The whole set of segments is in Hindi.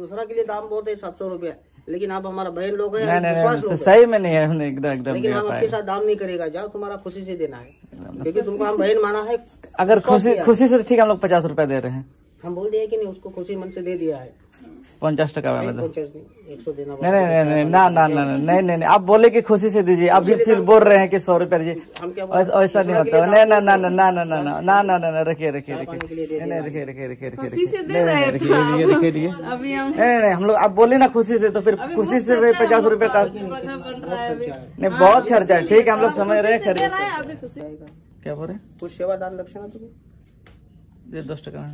दूसरा के लिए दाम बहुत है 700 रुपया, लेकिन आप हमारा बहन लोग है, नहीं सही में नहीं है, एकदम एकदम। लेकिन हम आपके साथ दाम नहीं करेगा, जाओ तुम्हारा खुशी से देना है, क्योंकि तुमको हम बहन माना है। अगर खुशी से ठीक है, हम लोग 50 रुपया दे रहे हैं। हम बोल दिया कि नहीं, उसको खुशी मन से दे दिया है। 50 टका में 100 देना। नहीं ना ना ना नहीं, आप बोले कि खुशी से दीजिए, आप फिर बोल रहे हैं कि 100 रुपया दीजिए। ऐसा नहीं होता। नहीं ना ना ना ना ना ना ना ना ना, रखिए रखिए रखिए, नहीं रखिए रखिए रखिए रखिए, नहीं हम लोग, आप बोले ना खुशी से, तो फिर खुशी से 50 रुपए का नहीं, बहुत खर्चा है। ठीक है, हम लोग समझ रहे हैं। क्या बोल रहे हैं? कुछ सेवा दान दक्षिणा तुम्हें 10 टका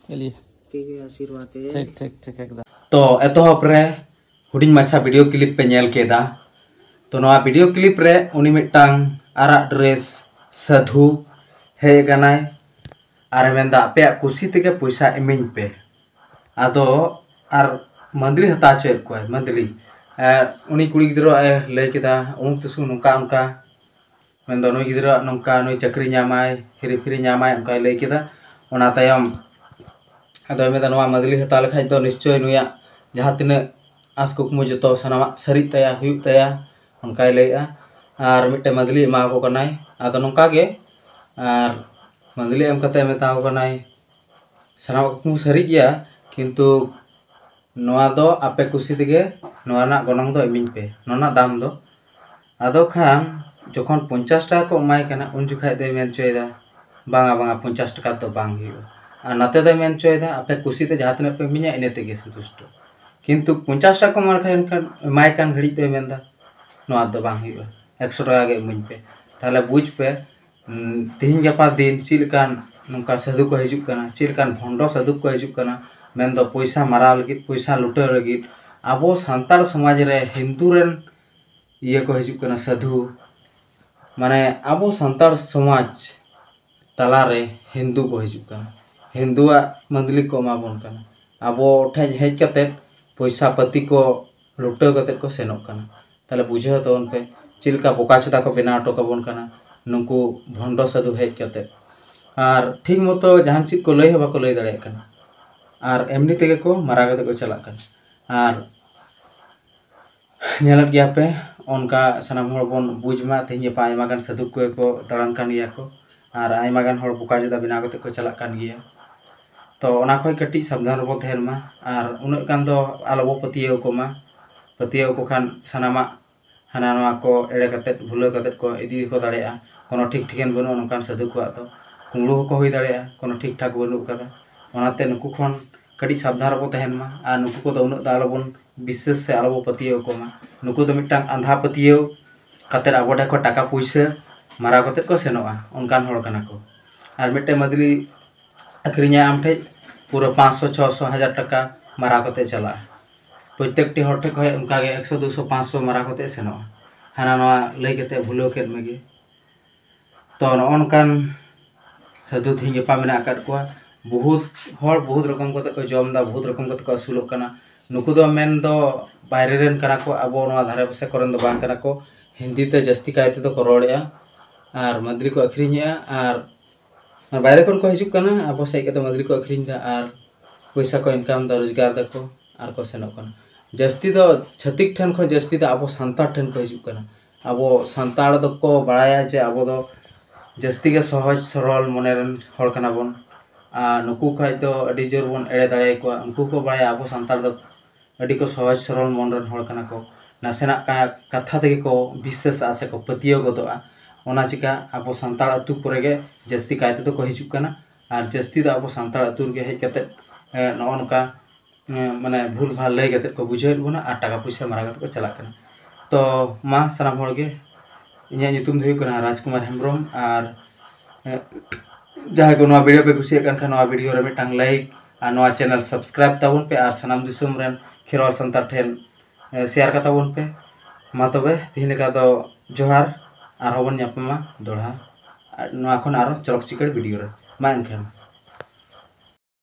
चलिए, ठीक है, आशीर्वाद है। ठीक ठीक ठीक एकदम। तो एतोहब रे हुडिंग माछा वीडियो क्लिप पे नेल केदा। तो नवा वीडियो क्लिप रे उनी मिटांग आरा ड्रेस साधु हे गनाय आर मेंदा पे कुसी तेगे पैसा एमिंग पे आदो आर मंदली हता चेर को मंदली उनी कुड़ी गिद्रो ले केदा उन तुसु नुका उनका मेंदो नुई गिद्रो नुका नुई चक्री न्यामाय हिरी फिरी न्यामाय उनका ले केदा। ओना तायम अदो मेदा नवा मंदली हता लेखाय तो निश्चय नुया जहाँ तीन आस कुकमु जो सानामा सरी तया हुयुग तया उनका लैया और मिट्टे मंदली एमा को कनाय। आदो नोंका गे और मंदली एम कते मेता को कनाय सानामा कुकमु सरी गया, किंतु नोआ दो आपे कुसी तेगे नोआ ना गनंग दो एमिंग पे नोना दाम दो। आदो खान जखन 50 टाका को एमाय कना उन जुखाय दे मेन चोयदा बांगा बांगा 50 टाका तो बांग हुयुगा, और नाते दो मेन चोयदा आपे कुसी ते जहाँ तीन पे मिया इने तेगे संतुष्ट, किंतु 50 टाका मार खान एमाय कान घड़ी तो मेंदा नोआ दो बांग हुयुगा 100 टाका गे इमिंग पे। ताहले बुझ पे तिहिं गपा दिन चिलकान नुका साधु को हिजुग कना, चिलकान भंडो साधु को हिजुग कना मेंदो पैसा मारा लगित पैसा लुटा लगित आबो सांतार समाज रे हिंदू रेन ये को हिजुग कना साधु, माने आबो सांतार समाज तला रे हिंदू को हिजुग कना, हिंदुआ मंदली को एमाबोन कना, आबो ठे हेज कते पैसा पति को लुटा कते को सेनोक कना। ताहले बुझे तो उनपे चिलका बोका चोदा को बेना हटो काबोन कना नुकु भंडो साधु हेज कते, और ठीक मतो जहां चीज को लय बाको लय दाड़े कना, और एमनी तेगे को मारा कते को चला कना। और नेलत गया पे उनका सनाम हर बोन बुझमा तेज पा आयमा गान साधु को दाड़ान कान गया को, और आयमा गान हर बोका चोदा बेना कते को चला कान गया। तो ओना खोय कटी सावधान बो तहेन मा, और उनक गान दो आलोबो पतियो को मा, पतियो को खान सनामा हाना नवा को एड़े कते भुला कते को इदी को दाड़ेया कोनो ठीक ठिकान बनो नोकान साधु को तो कुंगड़ू को होई दाड़ेया कोनो ठीक ठाक बनु कदा। ओनाते नुकु खन कटी सावधान बो तहेन मा, और नुकु को दो उन आलोबन विशेष से आलोबो पतियो को मा, नुकु दो मिटांग आंधा पतियो कते आबो ठे को टाका पैसा मारा कते को सेनोआ उनकान हड़ कना को। और मिटे मदली अखरिया आम ठे पूरा 500 600 1000 टका मारा कते चला, प्रत्येकटी हर ठे खय उनका 100 200 500 मारा कते सेनोआ हाना नवा लय कते भुलो केद मेगे। तो नोनकान साधु थिंग गपा मेना आकाद कोआ बहुत हर बहुत रकम कते को जमदा, बहुत रकम कते को असुलोक कना। नुकु दो मेन दो बाहरे रेन कना को, आबो नवा धारे पासे करन दो बांग कना को, हिंदी ते जस्ती कायते तो को रोड़ेया और मंदली को अखरिया, और बाहरे कोन को हिजुक कना आबो सही कते मंदली को अखरिंदा और पैसा को इनकम दा रोजगार दा को और को सेनोक कना। जस्ती दो छतिक ठन को जस्ती दो आबो सांतार ठन को हिजुक कना। आबो सांतार दो को बड़ाया जे आबो दो जस्ती के सहज सरल मनेरन हड़ कना बोन, नुकु खाय दो अडी जोर बोन एड़े दाड़े को, उनको को बड़ाया आबो सांतार दो अडी को सहज सरल मनरन हड़ कना को, नासेना कथा तेगे को विशेष आसे को पतियो गदोआ। ओना चिका आबो सांतार अतु परेगे जस्ती कायते तो को हिजुक कना, और जस्ती दो आबो सांतार अतु गे हेज कते नोनका माने भूल भाल लय कते को बुझेल बोना और टाका पैसा मारा कते को चला कना। तो मा सानाम हड़ गे इन्या नितुम दो कना राजकुमार हेम्ब्रम, और जहाँ को नवा वीडियो पे कुसिया कान खान नवा वीडियो रे मिटांग लाइक और नवा चैनल सब्सक्राइब ताबुन पे, और सानाम दिसुम रेन खेरवाल संतार ठेन शेयर का ताबुन पे। मा तबे तिहिन का दो जोहार और हबन न्यापमा दोड़ा नवा खन आरो चलक चिकड़ वीडियो रे मा एनखान।